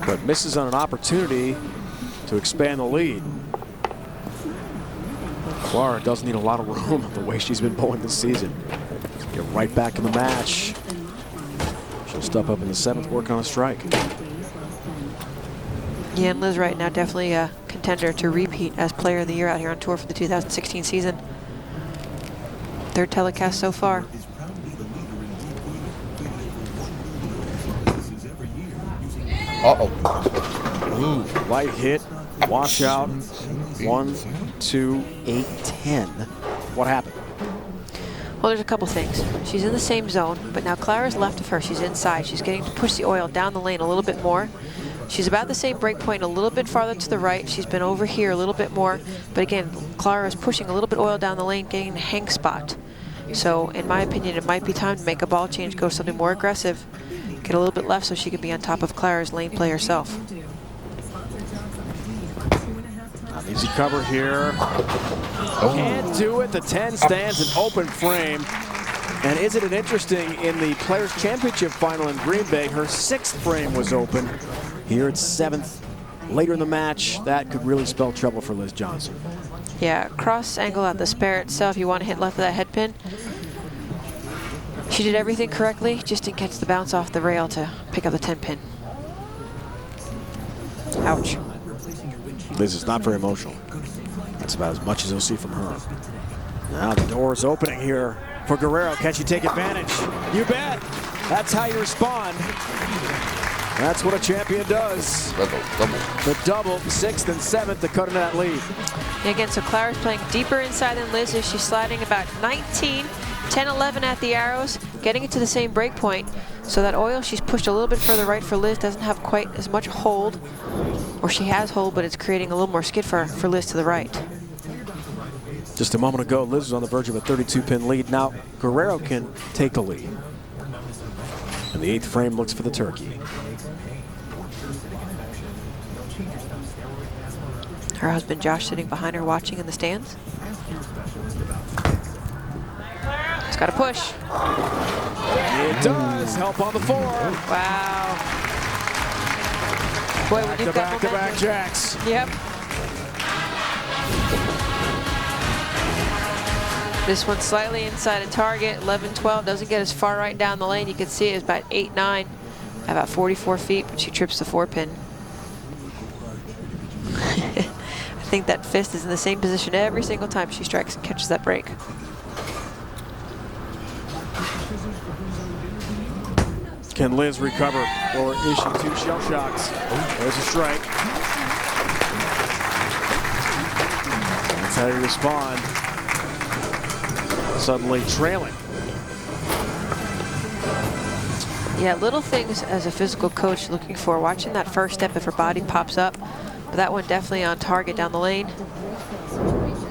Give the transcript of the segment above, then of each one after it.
but misses on an opportunity to expand the lead. Clara doesn't need a lot of room the way she's been bowling this season. Get right back in the match. She'll step up in the 7th, work on a strike. Yeah, and Liz right now definitely a contender to repeat as Player of the Year out here on tour for the 2016 season. 3rd telecast so far. Ooh, light hit, wash out. 1, 2, 8, 10. What happened? Well, there's a couple things. She's in the same zone, but now Clara's left of her. She's inside. She's getting to push the oil down the lane a little bit more. She's about the same break point, a little bit farther to the right. She's been over here a little bit more. But again, Clara is pushing a little bit oil down the lane, getting a hang spot. So, in my opinion, it might be time to make a ball change, go something more aggressive, get a little bit left so she can be on top of Clara's lane play herself. An easy cover here. Can't do it. The 10 stands an open frame. And isn't it interesting, in the Players' Championship final in Green Bay, her 6th frame was open. Here it's 7th. Later in the match, that could really spell trouble for Liz Johnson. Yeah, cross angle at the spare itself. You want to hit left of that head pin. She did everything correctly, just didn't catch the bounce off the rail to pick up the 10 pin. Ouch. Liz is not very emotional. That's about as much as you'll see from her. Now the door is opening here for Guerrero. Can she take advantage? You bet. That's how you respond. That's what a champion does. The double, 6th and 7th to cut into that lead. And again, so Clara's playing deeper inside than Liz is. She's sliding about 19, 10, 11 at the arrows, getting it to the same break point. So that oil, she's pushed a little bit further right for Liz, doesn't have quite as much hold. Or she has hold, but it's creating a little more skid for Liz to the right. Just a moment ago, Liz was on the verge of a 32-pin lead. Now, Guerrero can take the lead. And the 8th frame looks for the turkey. Her husband Josh sitting behind her watching in the stands. It's got to push. It does. Help on the 4. Wow. Boy, when you've got back-to-back jacks. Yep. This one's slightly inside of target. 11-12 doesn't get as far right down the lane. You can see it's about 8-9, about 44 feet, but she trips the 4 pin. I think that fist is in the same position every single time she strikes and catches that break. Can Liz recover, or is she 2 shell shocks? There's a strike. That's how you respond. Suddenly trailing. Yeah, little things as a physical coach looking for. Watching that first step if her body pops up. But that one definitely on target down the lane.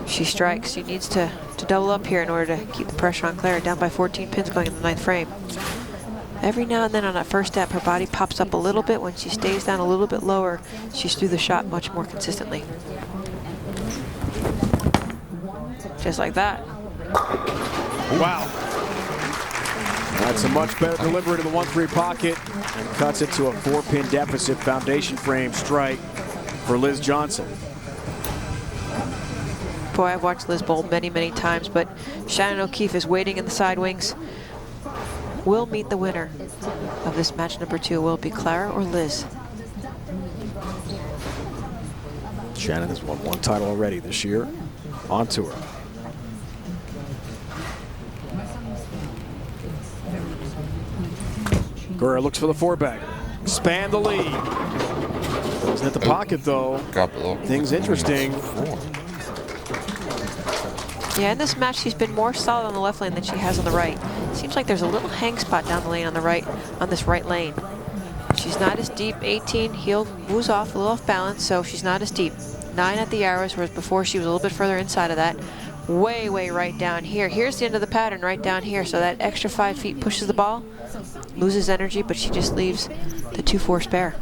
She strikes. She needs to double up here in order to keep the pressure on Clara. Down by 14 pins going in the 9th frame. Every now and then on that first step, her body pops up a little bit. When she stays down a little bit lower, she's through the shot much more consistently. Just like that. Wow. That's a much better delivery to the 1-3 pocket and cuts it to a 4-pin deficit. Foundation frame strike for Liz Johnson. Boy, I've watched Liz bowl many, many times, but Shannon O'Keefe is waiting in the side wings. We'll meet the winner of this match number 2. Will it be Clara or Liz? Shannon has won 1 title already this year on tour. Guerrero looks for the 4-bag. Expand the lead. Doesn't hit the pocket though. Things interesting. Yeah, in this match, she's been more solid on the left lane than she has on the right. Seems like there's a little hang spot down the lane on the right, on this right lane. She's not as deep. 18, heel moves off, a little off balance, so she's not as deep. 9 at the arrows, whereas before she was a little bit further inside of that. Way, way right down here. Here's the end of the pattern right down here, so that extra 5 feet pushes the ball, loses energy, but she just leaves the 2-4 spare.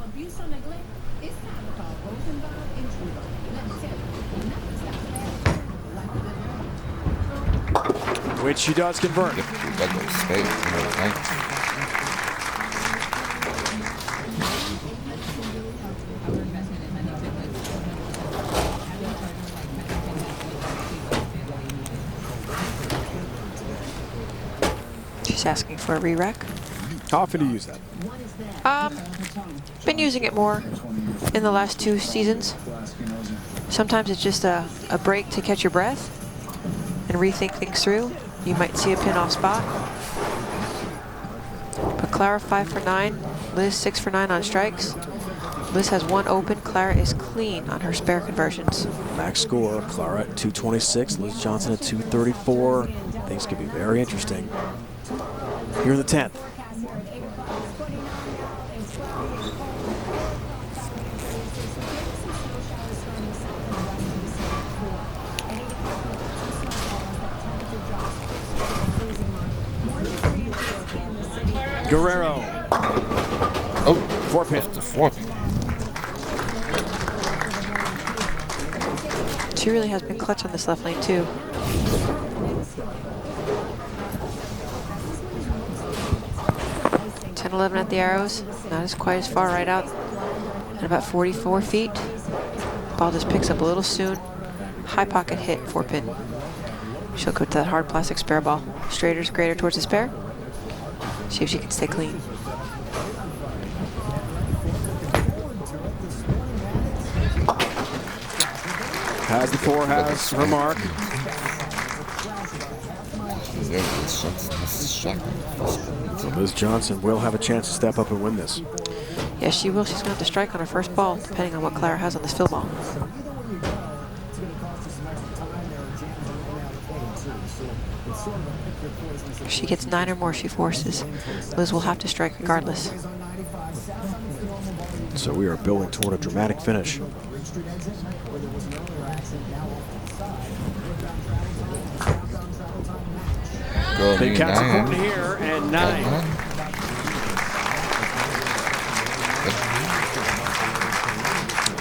Which she does convert. Just asking for a re-rack. How often do you use that? Been using it more in the last 2 seasons. Sometimes it's just a break to catch your breath and rethink things through. You might see a pin off spot. But Clara 5 for 9, Liz 6 for 9 on strikes. Liz has 1 open, Clara is clean on her spare conversions. Max score, Clara at 226, Liz Johnson at 234. Things could be very interesting here in the 10th. Guerrero. Oh, 4 pin. the 4 pin. She really has been clutch on this left lane too. .10-11 at the arrows, not as quite as far right out at about 44 feet. Ball just picks up a little soon. High pocket hit, 4 pin. She'll go to that hard plastic spare ball. Straighter's greater towards the spare. See if she can stay clean. Has the 4, has her mark. So Liz Johnson will have a chance to step up and win this. Yes, she will. She's going to have to strike on her first ball, depending on what Clara has on this fill ball. If she gets 9 or more, she forces. Liz will have to strike regardless. So we are building toward a dramatic finish. Big counts important here, and 9.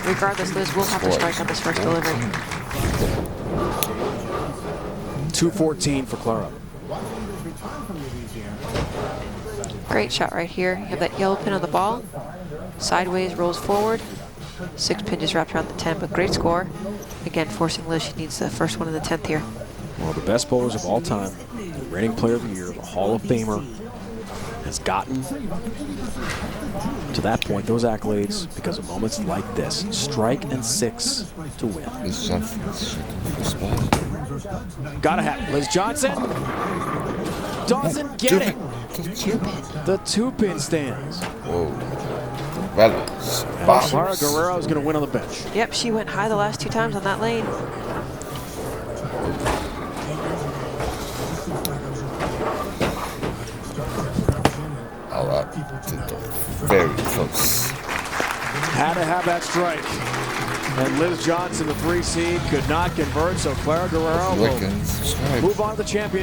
Regardless, Liz will have to strike on this first delivery. 214 for Clara. Great shot right here. You have that yellow pin on the ball. Sideways, rolls forward. 6 pin just wrapped around the 10, but great score. Again, forcing Liz. She needs the first one in the 10th here. One of the best bowlers of all time, the reigning player of the year, the Hall of Famer, has gotten to that point, those accolades, because of moments like this. Strike and 6 to win. Gotta have it. Liz Johnson doesn't get it. The 2 pin stands. Whoa. Well, Clara Guerrero is going to win on the bench. Yep, she went high the last 2 times on that lane. Very close. Had to have that strike. And Liz Johnson, the 3 seed, could not convert, so Clara Guerrero will move on to the championship.